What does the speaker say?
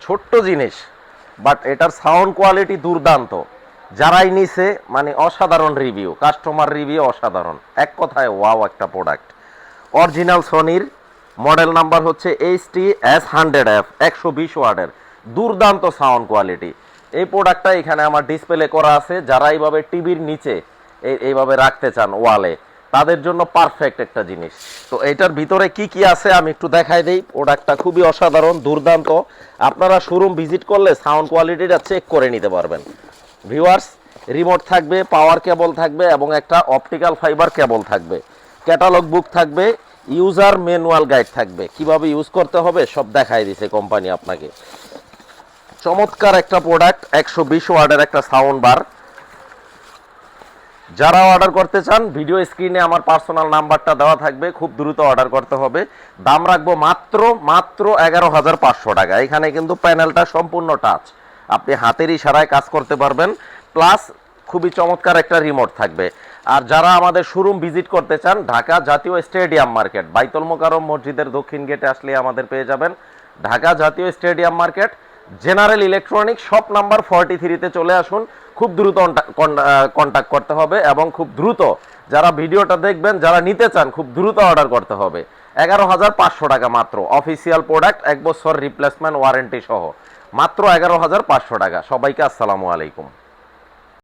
ছোট্ট জিনিস, বাট এটার সাউন্ড কোয়ালিটি দুর্দান্ত। যারাই নিছে মানে অসাধারণ রিভিউ, কাস্টমার রিভিউ অসাধারণ, এক কথায় ওয়াও একটা প্রোডাক্ট। অরিজিনাল সোনির, মডেল নাম্বার হচ্ছে HT-S100F, 120 ওয়াটের, দুর্দান্ত সাউন্ড কোয়ালিটি। এই প্রোডাক্টটা এখানে আমার ডিসপ্লে করা আছে। যারা এইভাবে টিভির নিচে এইভাবে রাখতে চান ওয়ালে, তাদের জন্য পারফেক্ট একটা জিনিস। তো এইটার ভিতরে কি কি আছে আমি একটু দেখাই দেই। প্রোডাক্টটা খুবই অসাধারণ, দুর্দান্ত। আপনারা শোরুম ভিজিট করলে সাউন্ড কোয়ালিটিটা চেক করে নিতে পারবেন। ভিউয়ার্স, রিমোট থাকবে, পাওয়ার কেবল থাকবে এবং একটা অপটিক্যাল ফাইবার কেবল থাকবে, ক্যাটালগ বুক থাকবে, ইউজার ম্যানুয়াল গাইড থাকবে, কিভাবে ইউজ করতে হবে সব দেখাই দিছে কোম্পানি আপনাকে। চমৎকার একটা প্রোডাক্ট, 120 ওয়াটের একটা সাউন্ড বার। যারা অর্ডার করতে চান, ভিডিও স্ক্রিনে আমার পার্সোনাল নাম্বারটা দেওয়া থাকবে, খুব দ্রুত অর্ডার করতে হবে। দাম রাখবো মাত্র 11,500 টাকা। এখানে কিন্তু প্যানেলটা সম্পূর্ণ টাচ, আপনি হাতের ইশারায় কাজ করতে পারবেন, প্লাস খুবই চমৎকার একটা রিমোট থাকবে। আর যারা আমাদের শোরুম ভিজিট করতে চান, ঢাকা জাতীয় স্টেডিয়াম মার্কেট, বাইতুল মোকাররম মসজিদের দক্ষিণ গেটে আসলে আমাদের পেয়ে যাবেন। ঢাকা জাতীয় stadium market, general electronics, shop number 43-তে চলে আসুন। খুব দ্রুত কন্ট্যাক্ট করতে হবে এবং খুব দ্রুত যারা ভিডিওটা দেখবেন, যারা নিতে চান, খুব দ্রুত অর্ডার করতে হবে। 11,500 টাকা মাত্র, অফিসিয়াল প্রোডাক্ট, 1 বছর রিপ্লেসমেন্ট ওয়ারেন্টি সহ, মাত্র 11,500 টাকা। সবাইকে আসসালামু আলাইকুম।